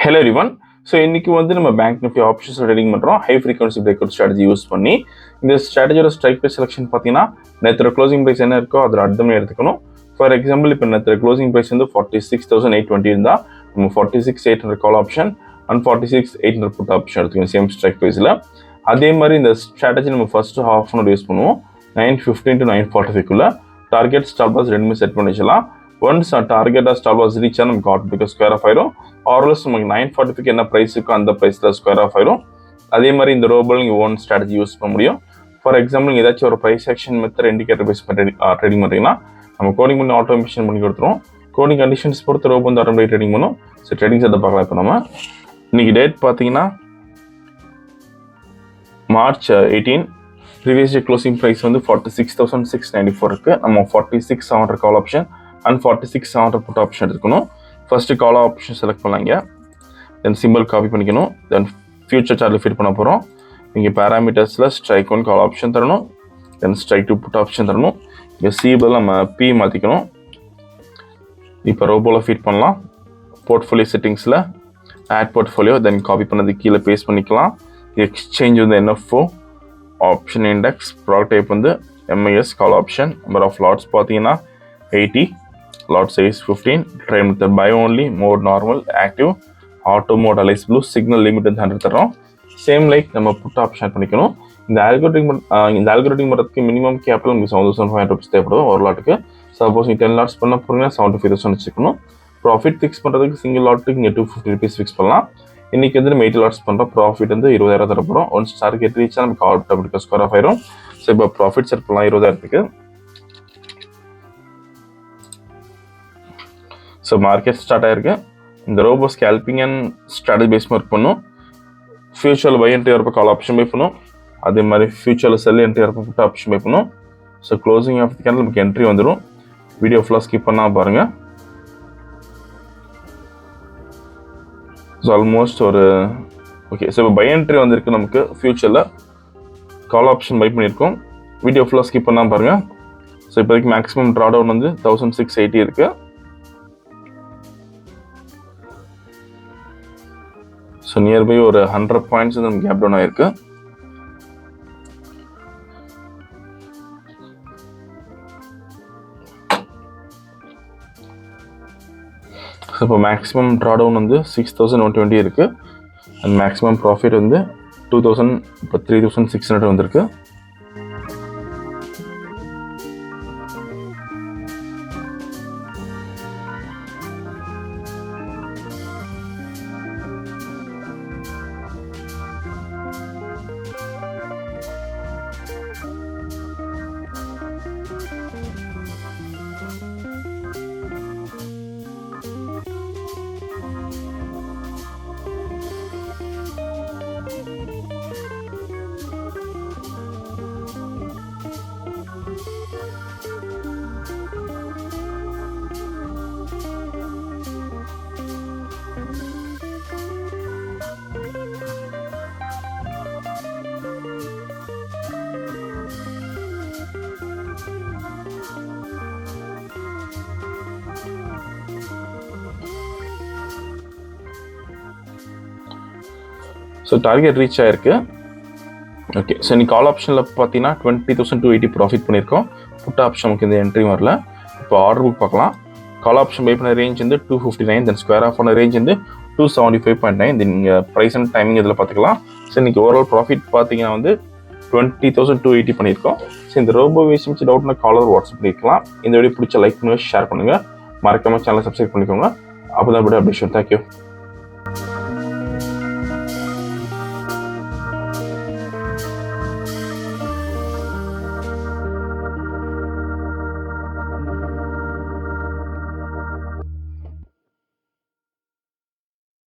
Hello everyone. So இன்னைக்கு வந்து நம்ம பேங்க் நிஃப்டி ஆப்ஷன்ஸ் ட்ரேடிங் பண்றோம். High frequency break out strategy use பண்ணி. இந்த ஸ்ட்ராட்டஜியோட ஸ்ட்ரைக் ப்ரைஸ் செலக்ஷன் பார்த்தீங்கன்னா நேற்று க்ளோசிங் ப்ரைஸ் என்ன இருக்கோ அதில் அர்த்தமே எடுத்துக்கணும். ஃபார் எக்ஸாம்பிள் இப்போ நேற்று க்ளோசிங் ப்ரைஸ் வந்து 46,820 இருந்தால் நம்ம 46,800 call option and 46,800 put option எடுத்துக்கணும் சேம் ஸ்ட்ரைக் ப்ரைஸில். அதே மாதிரி இந்த ஸ்ட்ராட்டஜி நம்ம ஃபர்ஸ்ட் ஹாஃப் அன் யூஸ் பண்ணுவோம். 9:15 to 9:45 டார்கெட் ஸ்டாப் லாஸ் ரெண்டுமே செட் பண்ணி வச்சலாம். ஒன்ஸ் டார்கெட்டாக ஸ்டாப் லாஸ் ரீச் ஆனால் நமக்கு ஆட்டோமேட்டிக்காக ஸ்கொயர் ஆஃப் ஆயிரும். ஆர்எல்ஸ் நமக்கு 9:45 என்ன ப்ரைஸ் இருக்கோ அந்த ப்ரைஸில் ஸ்கொயர் ஆஃப் ஆயிரும். அதே மாதிரி இந்த ரோபோல் நீங்கள் ஓன் ஸ்ட்ராட்டஜி யூஸ் பண்ண முடியும். ஃபார் எக்ஸாம்பிள் நீங்கள் ஏதாச்சும் ஒரு price action method indicator base trading பண்ணுறீங்கன்னா நம்ம கோடிங் பண்ணி ஆட்டோமேஷன் பண்ணி கொடுத்துருவோம். கோடிங் கண்டிஷன்ஸ் பொறுத்து ரோபோ வந்து ஆட்டோமேட்டிக் ட்ரேடிங் பண்ணும். ஸோ ட்ரேடிங்ஸ் அதை பார்க்கலாம். இப்போ நம்ம இன்னைக்கு டேட் பார்த்தீங்கன்னா March 18. Previous day closing price வந்து 46,694 இருக்குது. நம்ம 46,700 call option and 46,700 put option எடுத்துக்கணும். ஃபர்ஸ்ட் கால் ஆப்ஷன் செலக்ட் பண்ணலாங்க. தென் சிம்பிள் காப்பி பண்ணிக்கணும். தென் ஃபியூச்சர் சார்ட்டில் ஃபிட் பண்ண போகிறோம். இங்கே பேராமீட்டர்ஸில் ஸ்ட்ரைக் 1 கால் ஆப்ஷன் தரணும். தென் ஸ்ட்ரைக் 2 புட் ஆப்ஷன் தரணும். இங்கே சிபிள் நம்ம பி மாற்றிக்கணும். இப்போ ரோபோவில் ஃபிட் பண்ணலாம். போர்ட்ஃபோலியோ செட்டிங்ஸில் ஆட் போர்ட்ஃபோலியோ தென் காப்பி பண்ணது கீழே பேஸ்ட் பண்ணிக்கலாம். எக்ஸ்சேஞ்ச் வந்து NFO option index product type வந்து MIS call option. Number of lots பார்த்தீங்கன்னா 80, lot size 15, try method buy only, mode normal, active, auto mode அலைஸ் ப்ளூ, சிக்னல் லிமிட் வந்து 100 தரோம். Same like நம்ம புட் ஆப்ஷன் பண்ணிக்கணும். இந்த ஆல்கோரிதம் பண்ணுறதுக்கு மினிமம் கேபிட்டல் உங்களுக்கு 7,500 rupees தேவைப்படும் ஒரு லாட்டுக்கு. சப்போஸ் நீங்கள் 10 லாட்ஸ் பண்ண போகிறீங்கன்னா 75,000 வச்சுக்கணும். ப்ராஃபிட் ஃபிக்ஸ் பண்ணுறதுக்கு சிங்கிள் லாட்டுக்கு இங்கே 250 rupees ஃபிக்ஸ் பண்ணலாம். இன்னைக்கு வந்து நம்ம 80 லாட்ஸ் பண்ணுறோம். ப்ராஃபிட் வந்து 20,000 தர போகிறோம். ஒன்ஸ் டார்கெட் ரீச் நமக்கு ஆட்டோமேட்டிக்காக ஸ்கொயர் ஆஃப் ஆயிரும். ஸோ இப்போ ப்ராஃபிட் செட் பண்ணலாம் 20,000க்கு. ஸோ மார்க்கெட் ஸ்டார்ட் ஆயிருக்கு. இந்த robot scalping and strategy base work பண்ணும். ஃபியூச்சரில் பை என்ட்ரி வரப்போ கால் ஆப்ஷன் பை பண்ணும். அதே மாதிரி ஃபியூச்சரில் செல் என்ட்ரி வரப்போ புட் ஆப்ஷன் பை பண்ணும். So closing of the candle நமக்கு என்ட்ரி வந்துடும். வீடியோ ஃபுல்லாக ஸ்கிப் பண்ணால் பாருங்கள். ஸோ ஆல்மோஸ்ட் ஒரு ஓகே. ஸோ இப்போ பை என்ட்ரி வந்திருக்கு. நமக்கு ஃபியூச்சரில் கால் ஆப்ஷன் பை பண்ணியிருக்கோம். வீடியோ ஃபுல்லாக ஸ்கிப் பண்ணால் பாருங்கள். ஸோ இப்போதைக்கு மேக்ஸிமம் ட்ரா டவுன் வந்து 1,680 இருக்குது. ஸோ நியர்பை ஒரு 100 பாயிண்ட்ஸ் வந்து நமக்கு கேப் டவுன் ஆயிருக்கு. ஸோ இப்போ மேக்ஸிமம் ட்ரா டவுன் வந்து 6,120 இருக்குது. அண்ட் மேக்ஸிமம் ப்ராஃபிட் வந்து 2,000 இப்போ 3,600 வந்திருக்கு. ஸோ டார்கெட் ரீச் ஆயிருக்கு. ஓகே. ஸோ இன்னைக்கு கால் ஆப்ஷனில் பார்த்தீங்கன்னா 20,280 ப்ராஃபிட் பண்ணியிருக்கோம். புட் ஆப்ஷன் நமக்கு இந்த என்ட்ரி வரல. இப்போ ஆர்டர் புக் பார்க்கலாம். கால் ஆப்ஷன் பை பண்ண ரேஞ்ச் வந்து 259, தென் ஸ்கொயர் ஆஃப் பண்ண ரேஞ்ச் வந்து 275.9. தென் நீங்கள் ப்ரைஸ் அண்ட் டைமிங் இதில் பார்த்துக்கலாம். ஸோ இன்னைக்கு ஓவரால் ப்ராஃபிட் பார்த்தீங்கன்னா வந்து 20,280 பண்ணியிருக்கோம். ஸோ இந்த ரோபோ விஷயம் டவுட்னா காலர் வாட்ஸ்அப் பண்ணிக்கலாம். இந்த வீடியோ பிடிச்ச லைக் பண்ணுங்கள், ஷேர் பண்ணுங்கள். மறக்காம சேனலை சப்ஸ்கிரைப் பண்ணிக்கோங்க. அப்போ தான் அப்படி அப்டேஷன். தேங்க்யூ.